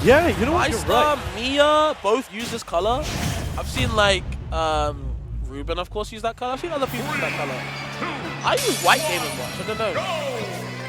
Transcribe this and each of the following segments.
Yeah, you know what, you're right. Mia both use this color. I've seen like Ruben, of course, use that color. I've seen other people use that color. I use white Game & Watch. I don't know.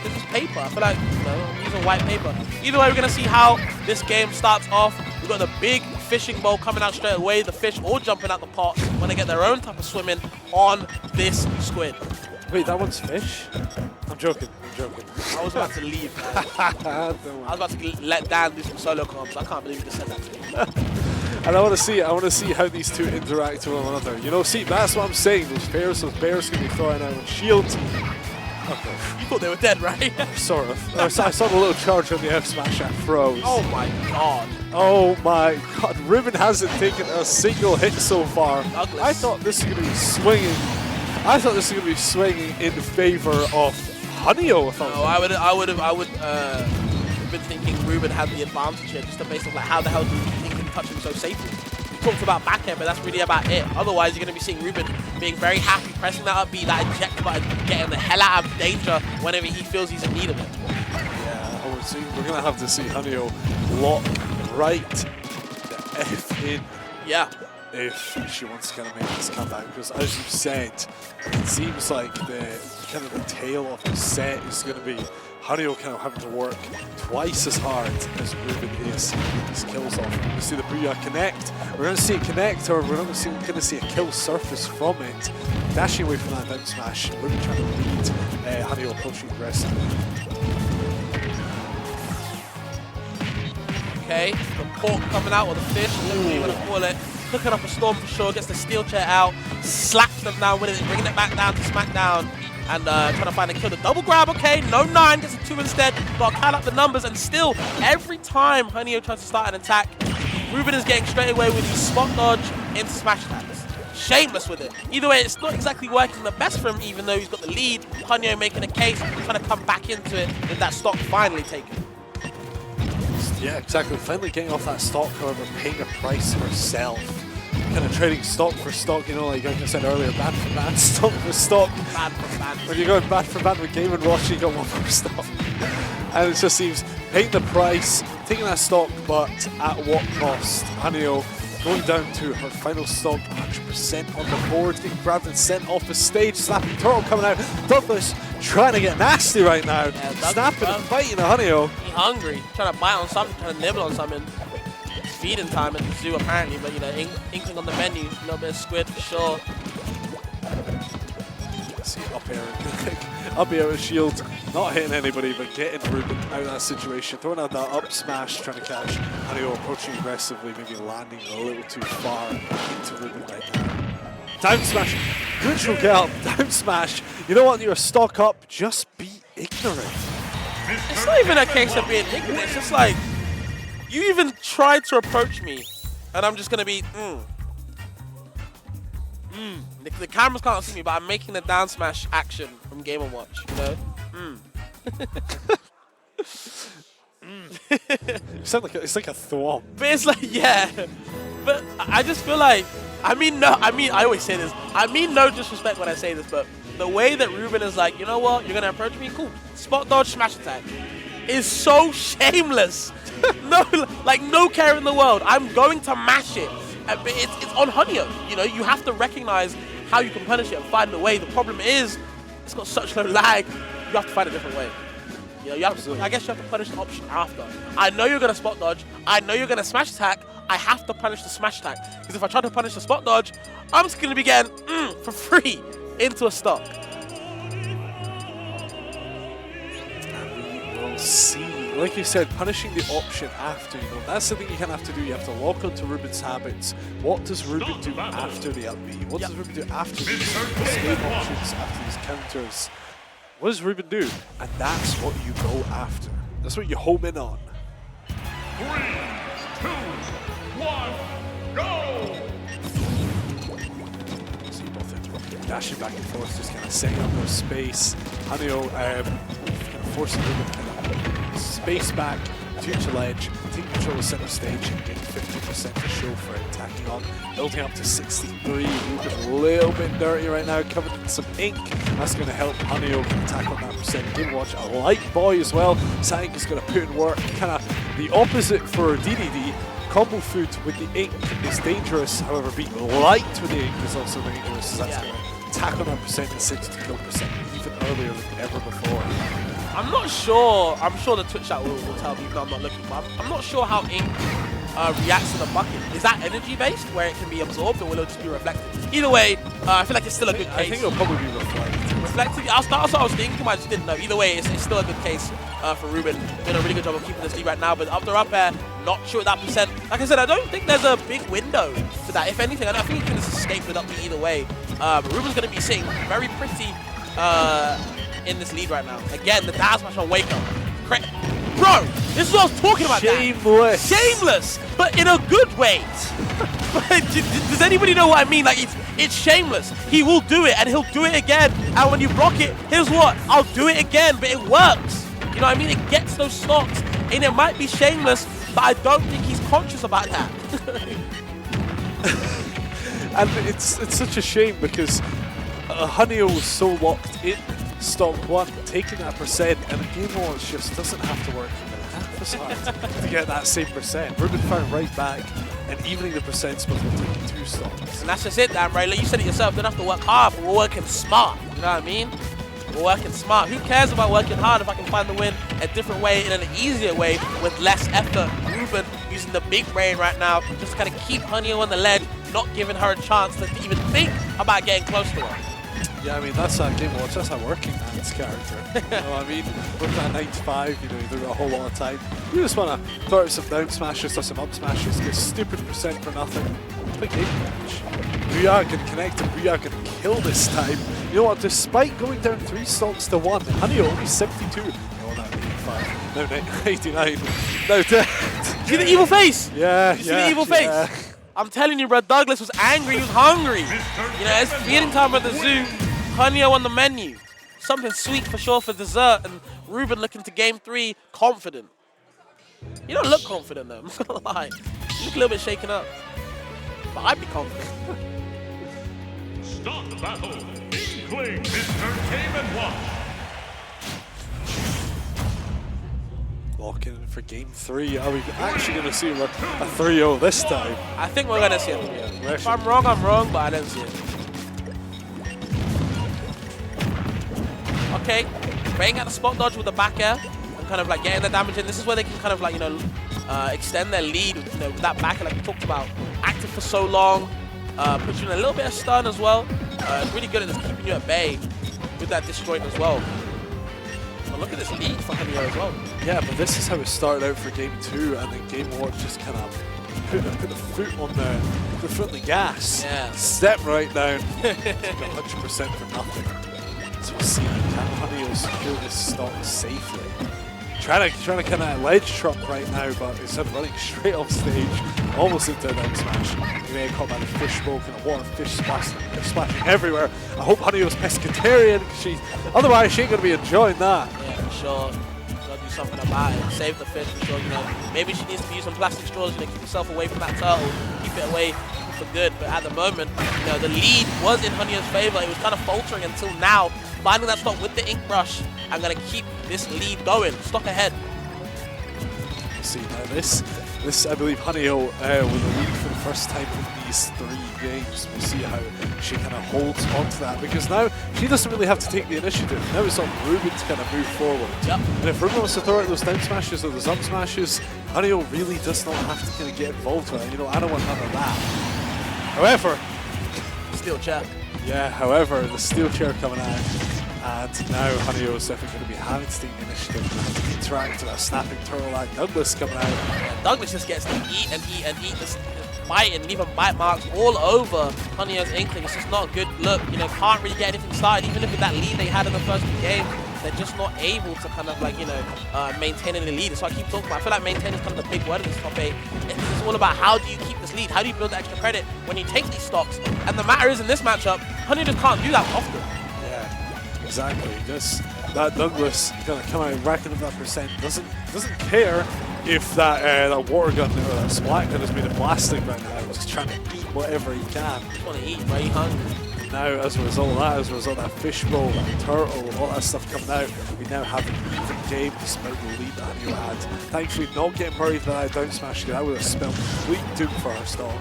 This is paper. I feel like I'm using white paper. Either way, we're gonna see how this game starts off. We've got the big fishing bowl coming out straight away. The fish all jumping out the pot when they get their own type of swimming on this squid. Wait, that one's fish? I'm joking. I'm joking. I was about to leave, man. I was about to let Dan do some solo comps. I can't believe you just said that to me. And I want to see how these two interact with one another. You know, see, that's what I'm saying. Those bears can be throwing out on shields. Okay. You thought they were dead, right? Sort of. I saw the little charge on the F smash that froze. Oh my god. Oh my god. Ruben hasn't taken a single hit so far. Douglas. I thought this was going to be swinging. I thought this was going to be swinging in favor of Honeyho. I would have been thinking Ruben had the advantage here, just based on like how the hell do Inkling touch him so safely. We talked about backhand, but that's really about it. Otherwise, you're going to be seeing Ruben being very happy, pressing that up B, that eject button, getting the hell out of danger whenever he feels he's in need of it. Yeah, we're going to have to see Honeyho lock right the F in. Yeah. If she wants to kind of make this comeback, because as you said, it seems like the kind of the tail of the set is going to be Honeyho kind of having to work twice as hard as Ruben is his kills off. We're going to see the Booyah connect. We're going to see it connect, or we're not going to see a kill surface from it. Dashing away from that down smash. Ruben trying to lead Honeyho approaching aggressively. Okay, the pork coming out, or the fish, whatever you want to call it. Cooking up a storm for sure, gets the steel chair out, slaps them down with it, bringing it back down to SmackDown, and trying to find a kill. The double grab, okay, no 9, gets a 2 instead, got to count up the numbers, and still, every time Honeyho tries to start an attack, Ruben is getting straight away with his spot dodge into smash attacks. Shameless with it. Either way, it's not exactly working the best for him, even though he's got the lead. Honeyho making a case, trying to come back into it, with that stock finally taken. Yeah, exactly. Finally getting off that stock, however, paying a price herself. Kind of trading stock for stock, you know, like I said earlier, bad for bad, stock for stock. Bad for bad. When you're going bad for bad with Game & Watch, you got one more stock. And it just seems paying the price, taking that stock, but at what cost? Honeyho going down to her final stock, 100% on the board, getting grabbed and sent off the stage. Snapping Turtle coming out. Douglas trying to get nasty right now. Yeah, snapping and fighting at Honeyho. He's hungry, trying to bite on something, trying to nibble on something. It's feeding time at the zoo apparently, but you know, Inkling on the menu, a little bit of squid for sure. See up air, up air with shield, not hitting anybody, but getting Ruben out of that situation, throwing out that up smash, trying to catch Honeyho, approaching aggressively, maybe landing a little too far into Ruben right now. Down smash, neutral get up, down smash. You know what? You're stock up, just be ignorant. It's not even a case of being ignorant. It's just like you even tried to approach me, and I'm just gonna be The cameras can't see me, but I'm making the down smash action from Game & Watch. You know. It's like a thwomp. But it's like, yeah. But I just feel like, I always say this. I mean no disrespect when I say this, but the way that Ruben is like, you know what, you're gonna approach me, cool. Spot dodge, smash attack, is so shameless. No care in the world. I'm going to mash it. But it's on Honeyho. You know, you have to recognize how you can punish it and find a way. The problem is, it's got such low lag. You have to find a different way. You know, I guess you have to punish the option after. I know you're gonna spot dodge. I know you're gonna smash attack. I have to punish the smash attack, because if I try to punish the spot dodge, I'm just gonna be getting for free into a stock. We will see. Like you said, punishing the option after, you know, that's the thing you kind of have to do. You have to lock onto Ruben's habits. What does Ruben do after the up B? What does Ruben do after these escape options, after these counters? What does Ruben do? And that's what you go after. That's what you home in on. 3, 2, 1, go! See both interrupting, dashing back and forth, just kind of setting up their space. Honeyho kind of forcing Ruben kind of space back, future ledge, taking control of center stage and getting 50% to show for it, attacking on, building up to 63, looking a little bit dirty right now, covered in some ink. That's going to help Honeyho attack on that percent. Game Watch a light boy as well. Sang is going to put in work, kind of The opposite for DDD, combo food with the ink is dangerous, however being light with the ink is also dangerous, so that's going to tack on that percent and 60 kill percent even earlier than ever before. I'm not sure. I'm sure the Twitch chat will tell me, even though I'm not looking. But I'm not sure how ink reacts to the bucket. Is that energy based, where it can be absorbed, or will it just be reflected? Either way, I feel like it's still a good case. I think it'll probably be reflected. Reflected. That's what I was thinking. I just didn't know. Either way, it's still a good case for Ruben. Doing a really good job of keeping this lead right now. But up air, not sure at that percent. Like I said, I don't think there's a big window to that. If anything, I think he can just escape with up B either way. Ruben's going to be sitting very pretty in this lead right now. Again, the down smash on Wake Up. Bro, this is what I was talking about. Shameless. Shameless, but in a good way. Does anybody know what I mean? Like, it's shameless. He will do it, and he'll do it again. And when you block it, here's what? I'll do it again, but it works. You know what I mean? It gets those stocks, and it might be shameless, but I don't think he's conscious about that. And it's such a shame because Honeyhill was so locked in stock 1, taking that percent, and the game launch just doesn't have to work half as hard to get that same percent. Ruben found right back and evening the percents before taking 2 stocks. And that's just it, Dan, right? Like you said it yourself, don't have to work hard, but we're working smart. You know what I mean? We're working smart. Who cares about working hard if I can find the win a different way, in an easier way, with less effort? Ruben using the big brain right now, just to kind of keep Honeyhill on the ledge, not giving her a chance to even think about getting close to her. Yeah, I mean, that's that game watch. That's a working man's character. You know what I mean? With that 9 to 5, you know, you don't got a whole lot of time. You just want to throw out some down smashes, throw some up smashes, get stupid percent for nothing. Big game watch. We are going to connect and we are going to kill this time. You know what? Despite going down 3 stocks to 1, Honeyhill only 72. Oh, that 85. No, 89. No, dead. See the evil face? Yeah, you see the evil face? I'm telling you, bro, Douglas was angry, he was hungry. You know, it's feeding time at the zoo. Honeyhill on the menu. Something sweet for sure for dessert, and Ruben looking to game 3 confident. You don't look confident though, I'm not gonna lie. You look a little bit shaken up. But I'd be confident. Start the battle. Inkling, Mr. Game & Watch. Locking in for game 3. Are we actually going to see a 3-0 this time? I think we're gonna see a 3-0. If I'm wrong, but I don't see it. Okay, baiting out the spot dodge with the back air and kind of like getting the damage in. This is where they can kind of like, you know, extend their lead, you know, with that back air like we talked about. Active for so long, puts you in a little bit of stun as well. It's really good at just keeping you at bay with that disjoint as well. But look at this lead for Honeyhill as well. Yeah, but this is how it started out for game 2, and then game 1 just kind of put the foot on the gas. Yeah. Step right down. 100% for nothing. So we'll see, can Honeyhill secure this stock safely? Trying to kind of ledge trap right now, but instead of running straight off stage, almost into a down smash. You may have caught by the fishbowl, kind of water fish splashing everywhere. I hope Honeyhill's pescatarian, because otherwise she ain't going to be enjoying that. Yeah, for sure. Gotta do something about it. Save the fish for sure, you know. Maybe she needs to use some plastic straws, you know, keep herself away from that turtle, keep it away for good. But at the moment, you know, the lead was in Honeyhill's favor. It was kind of faltering until now. Finding that stock with the ink brush, I'm gonna keep this lead going. Stock ahead. See now this I believe Honeyhill with a lead for the first time in these 3 games. We'll see how she kind of holds on to that, because now she doesn't really have to take the initiative. Now it's on Ruben to kind of move forward. Yep. And if Ruben wants to throw out those down smashes or those up smashes, Honeyhill really does not have to kind of get involved with it. You know, I don't want none of that. However, Steel chair. yeah, however, the steel chair coming out. And now Honeyhill is definitely going to be having to take the initiative and have to interact with that snapping turtle like Douglas coming out. Yeah, Douglas just gets to eat and eat and eat, just biting and leaving bite marks all over Honeyhill's Inkling. It's just not a good look. You know, can't really get anything started. Even if with that lead they had in the first 2 games, they're just not able to kind of like, you know, maintain the lead. So I keep talking about, I feel like maintaining is kind of the big word in this top 8. It's all about how do you keep this lead? How do you build the extra credit when you take these stocks? And the matter is, in this matchup, Honeyhill just can't do that often. Exactly. Just that Douglas gonna come out racking up that percent. Doesn't care if that water gun or that splat gun has been a blasting right now. Just trying to eat whatever he can. Just want to eat, bro. You hungry? now, as a result of that, as a result of that fishbowl, that turtle, all that stuff coming out, we now have an even game despite the lead that Hanyo had. Thankfully, not getting buried by that down smash, because that would have spelled complete doom for our stock.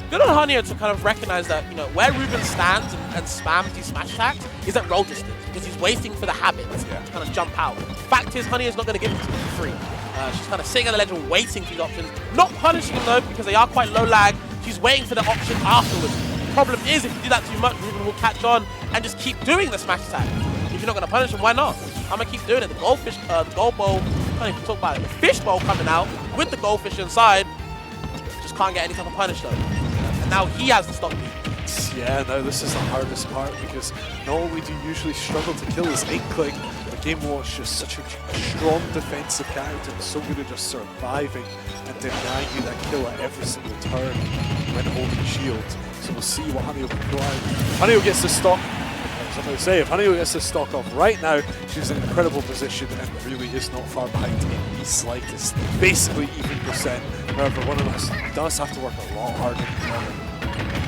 Good on Hanyo to kind of recognize that, you know, where Ruben stands and spams these smash attacks is at roll distance, because he's waiting for the habit to kind of jump out. Fact is, Hanyo's not going to give it to him for free. She's kind of sitting on the ledge and waiting for these options. Not punishing them though, because they are quite low lag. She's waiting for the option afterwards. The problem is, if you do that too much, Ruben will catch on and just keep doing the smash attack. If you're not going to punish him, why not? I'm going to keep doing it. The goldfish, the gold bowl, I can't even talk about it. The fish bowl coming out with the goldfish inside. Just can't get any type of punish though. And now he has the stock lead. Yeah, no, this is the hardest part, because not only do you usually struggle to kill this Inkling, but Game Watch is just such a strong defensive character and so good at just surviving and denying you that kill at every single turn when holding shield. So we'll see what Hanyo can go out. Hanyo gets the stock. As I'm going to say, if Hanyo gets the stock off right now, she's in an incredible position and really is not far behind in the slightest. Basically even percent. However, one of us does have to work a lot harder than the other.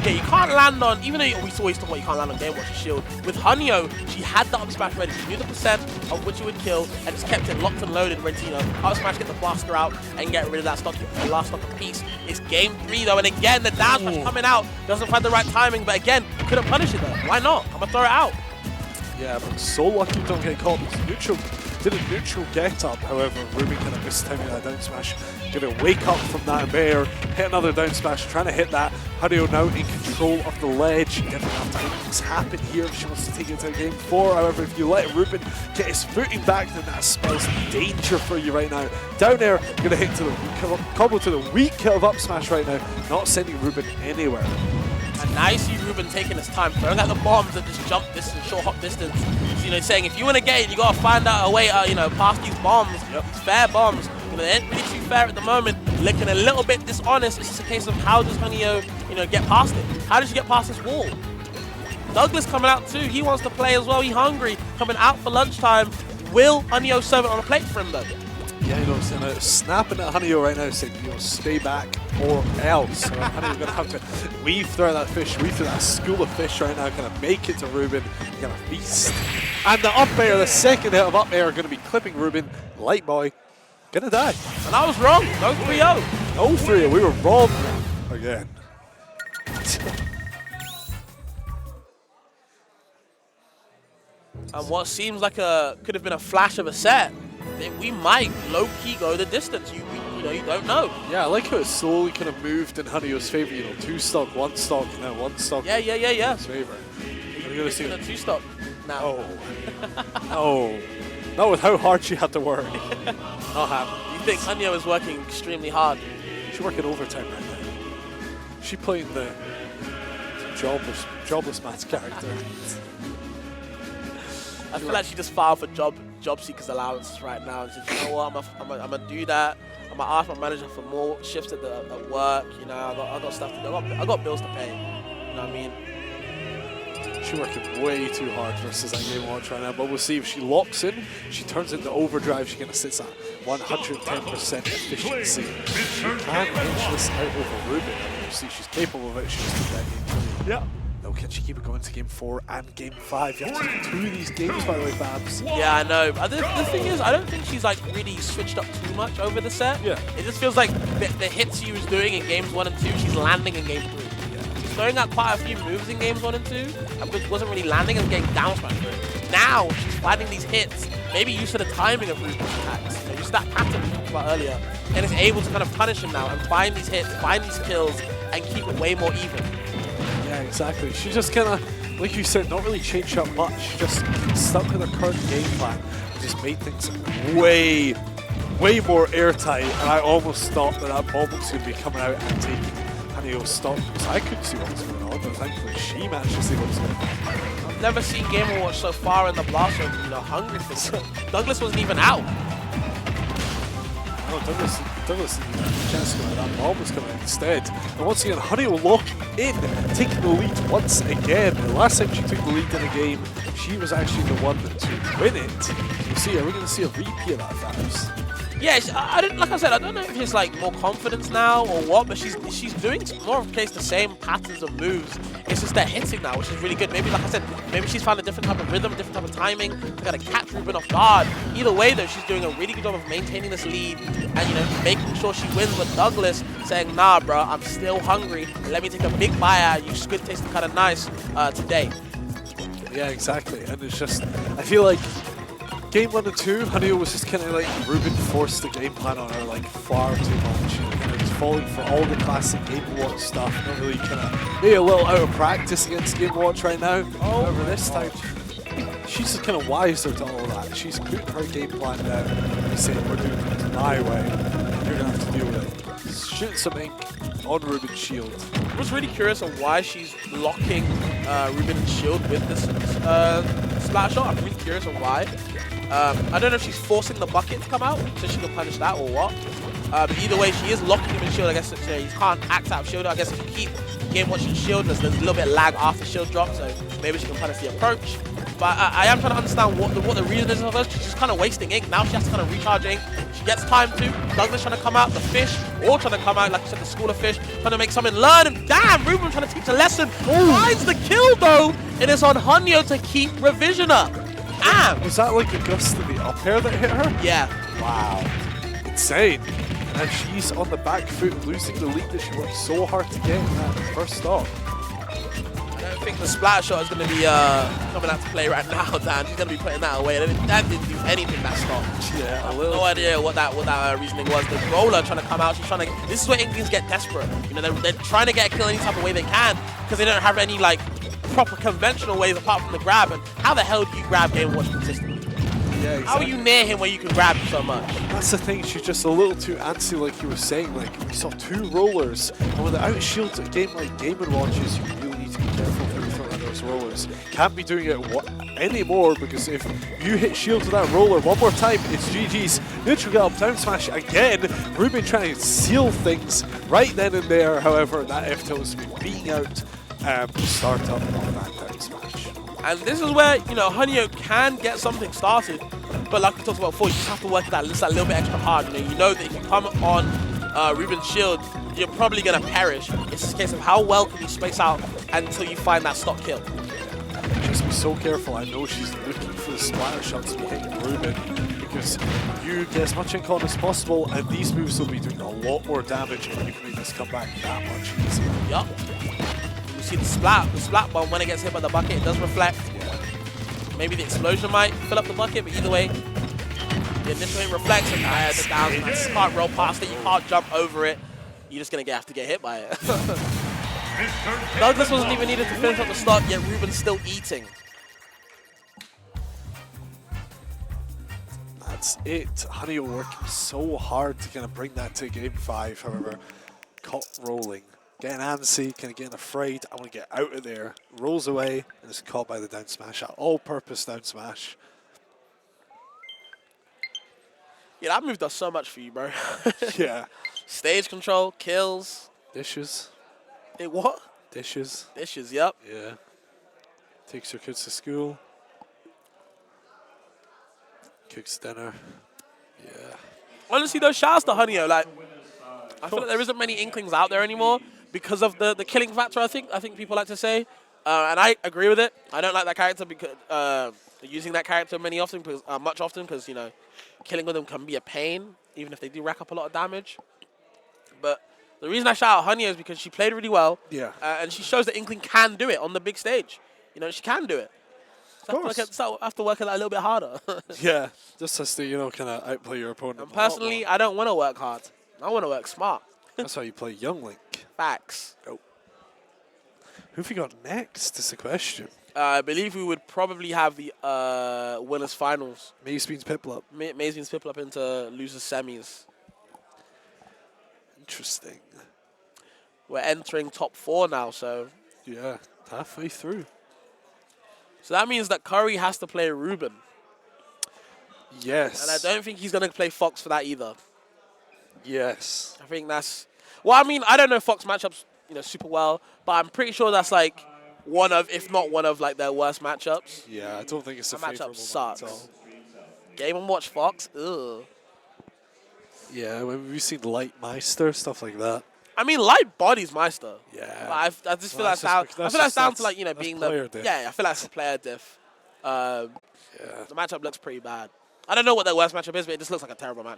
Yeah, you can't land on, even though we always talk about you can't land on Game Watch's shield, with Hanyo, she had the up smash ready. She knew the percent of which it would kill and just kept it locked and loaded, ready to, you know, up smash, get the blaster out and get rid of that stock, the last stock of piece. It's game 3 though, and again, the down smash coming out, doesn't find the right timing, but again, couldn't punish it though. Why not? I'm gonna throw it out. Yeah, but so lucky don't get caught. Neutral did a neutral get up, however, Ruben kind of missed timing that down smash. Gonna wake up from that bear, hit another down smash, trying to hit that. Hanyo now in control of the ledge. She definitely have to make things happen here if she wants to take it to game 4. However, if you let Ruben get his footing back, then that spells danger for you right now. Down air, gonna hit to the combo to the weak kill of up smash right now, not sending Ruben anywhere. And now you see Ruben taking his time, throwing out the bombs at just jump distance, short hop distance. So, you know, saying if you want to get it, you got to find out a way, you know, past these bombs, these fair bombs. You know, they ain't really too fair at the moment. Looking a little bit dishonest. It's just a case of how does Hanyo, you know, get past it? How does you get past this wall? Douglas coming out too. He wants to play as well. He's hungry. Coming out for lunchtime. Will Hanyo serve it on a plate for him though? Yeah, you know, snapping at Hanyo right now, saying, you know, stay back or else. So Hanyo's going to have to weave through that fish, weave through that school of fish right now, kind of make it to Ruben, kind of feast. And the up air, the second hit of up air, going to be clipping Ruben. Light boy, going to die. And I was wrong. No 3-0. No 3-0, we were wrong again. And what seems like could have been a flash of a set, then we might low-key go the distance. You know, you don't know. Yeah, I like how it slowly kind of moved in Hanyo's favor. You know, 2 stock, 1 stock, now 1 stock. Yeah. In his favor. Are we going to see a 2-stock now? Oh. No. Not with how hard she had to work. Not happening. You think Hanyo is working extremely hard? She's working overtime right now. She's playing the jobless man's character. I feel like she just filed for job seekers allowances right now and said, you know what, I'm gonna do that. I'm gonna ask my manager for more shifts at work. You know, I got stuff to do. I got bills to pay. You know what I mean? She's working way too hard versus that Game Watch right now, but we'll see if she locks in. She turns into overdrive. She kind of sits at 110% efficiency. She can edge this out over Ruben. I mean, you see, she's capable of it. She just took that game 3. Yeah. No, can she keep it going to game 4 and game 5? You have to do 2 of these games, by the way, Babs. Yeah, I know. But the thing is, I don't think she's like really switched up too much over the set. Yeah. It just feels like the hits she was doing in games 1 and 2, she's landing in game 3. She's throwing out quite a few moves in games 1 and 2, but wasn't really landing and getting down smash for it. Now she's finding these hits, maybe used to the timing of Ruben's attacks, you know, just that pattern we talked about earlier, and is able to kind of punish him now and find these hits, find these kills, and keep it way more even. Yeah, exactly. She just kind of, like you said, not really changed up much. Just stuck with her current game plan and just made things way more airtight. And I almost thought that bomb was going to be coming out and taking Hanyo's stock because I couldn't see what was going on, but thankfully she managed to see what was going on. I've never seen Game & Watch so far in the blast room, you know, hungry for it. Douglas wasn't even out. No, Douglas didn't even have a chance to go out. That bomb was coming out instead. And once again, Hanyo locking in, taking the lead once again. The last time she took the lead in a game, she was actually the one to win it. You see, are we going to see a repeat of that, Fabs? Yeah, I didn't, like I said, I don't know if it's like more confidence now or what, but she's doing more of a case the same patterns of moves. It's just that hitting now, which is really good. Maybe, like I said, maybe she's found a different type of rhythm, different type of timing to kind of catch Ruben off guard. Either way, though, she's doing a really good job of maintaining this lead and, making sure she wins. But Douglas saying, nah, bro, I'm still hungry. Let me take a big bite out. You squid tasted kind of nice today. Yeah, exactly. And it's just, I feel like game 1 and 2, Hanyo was just kind of like Ruben forced the game plan on her like far too much. Kind of just falling for all the classic Game Watch stuff. Not really kind of maybe a little out of practice against Game Watch right now. However, this time she's just kind of wiser to all of that. She's putting her game plan down and saying we're doing it my way. You're gonna have to deal with it. Shoot some ink on Ruben's shield. I was really curious on why she's locking Ruben's shield with this splash shot. I'm really curious on why. I don't know if she's forcing the bucket to come out so she can punish that or what. But either way, she is locking him in shield. I guess he can't act out of shield. I guess if you keep game watching shield, there's a little bit of lag after shield drop, so maybe she can punish the approach. But I am trying to understand what the reason is of this. She's just kind of wasting ink. Now she has to kind of recharge ink. She gets time to. Douglas trying to come out. The fish all trying to come out. Like I said, the school of fish trying to make something learn. And damn, Ruben trying to teach a lesson. Finds the kill though. It is on Hanyo to keep revision up. Damn. Was that like a gust of the up air that hit her? Yeah. Wow. Insane. And she's on the back foot, losing the lead that she worked so hard to get in that first stop. I don't think the splash shot is going to be coming out to play right now, Dan. She's going to be putting that away. That didn't do anything, that stop. Yeah, I have no idea what that reasoning was. The roller trying to come out. She's trying to. This is where Inklings get desperate. They're trying to get a kill any type of way they can because they don't have any like proper conventional ways apart from the grab. And how the hell do you grab Game Watch consistently? Yeah, exactly. How are you near him where you can grab him so much? That's the thing, she's just a little too antsy, like you were saying. Like, we saw 2 rollers, and with the out shields, a game like Game & Watches, you really need to be careful when you throw out those rollers. Can't be doing it anymore, because if you hit shield to that roller one more time, it's GG's. Neutral get up, down smash again. Ruben trying to seal things right then and there. However, that F-tilt is beating out startup on that down smash. And this is where, Hanyo can get something started. But like we talked about before, you just have to work that just a little bit extra hard. You know that if you come on Ruben's shield, you're probably going to perish. It's just a case of how well can you space out until you find that stock kill. Just be so careful. I know she's looking for the splatter shots to be hitting Ruben, because you get as much ink on as possible, and these moves will be doing a lot more damage, and you can make this comeback that much easier. Yup. You see the splat bomb, when it gets hit by the bucket, it does reflect. Yeah. Maybe the explosion might fill up the bucket, but either way, the initial hit reflects, and the down smash. You can't roll past it, you can't jump over it. You're just going to have to get hit by it. Douglas wasn't even needed to finish up the stock, yet Ruben's still eating. That's it. Hanyo working so hard to kind of bring that to game 5. However, caught rolling. Getting antsy, kind of getting afraid. I want to get out of there. Rolls away and is caught by the down smash. All-purpose down smash. Yeah, that move does so much for you, bro. Yeah. Stage control, kills. Dishes. It what? Dishes. Dishes, yep. Yeah. Takes your kids to school. Cooks dinner. Yeah. Honestly, though, shout outs to Hanyo. Like, I feel like there isn't many Inklings out there anymore because of the killing factor, I think people like to say. And I agree with it. I don't like that character because using that character much often because, killing with them can be a pain, even if they do rack up a lot of damage. But the reason I shout out Hanyo is because she played really well. Yeah. And she shows that Inkling can do it on the big stage. She can do it. So I have to work at that a little bit harder. Yeah. Just has to, kind of outplay your opponent. And personally, I don't want to work hard. I want to work smart. That's how you play Young Link. Facts. Oh. Who have we got next is the question. I believe we would probably have the winners finals. Maze Beans Piplup. Maze Beans Piplup into losers semis. Interesting. We're entering top 4 now, so. Yeah, halfway through. So that means that Curry has to play Ruben. Yes. And I don't think he's going to play Fox for that either. Yes. I think that's... Well, I mean, I don't know Fox matchups, super well, but I'm pretty sure that's like one of, if not one of, like their worst matchups. Yeah, I don't think it's a that favorable matchup sucks. at all. Game & Watch Fox, ugh. Yeah, we've seen Light Meister, stuff like that. I mean, light body's Meister. Yeah. But I just feel Well, that's down. I feel that's down to like being player the diff. yeah. I feel that's a player diff. Yeah. The matchup looks pretty bad. I don't know what their worst matchup is, but it just looks like a terrible matchup.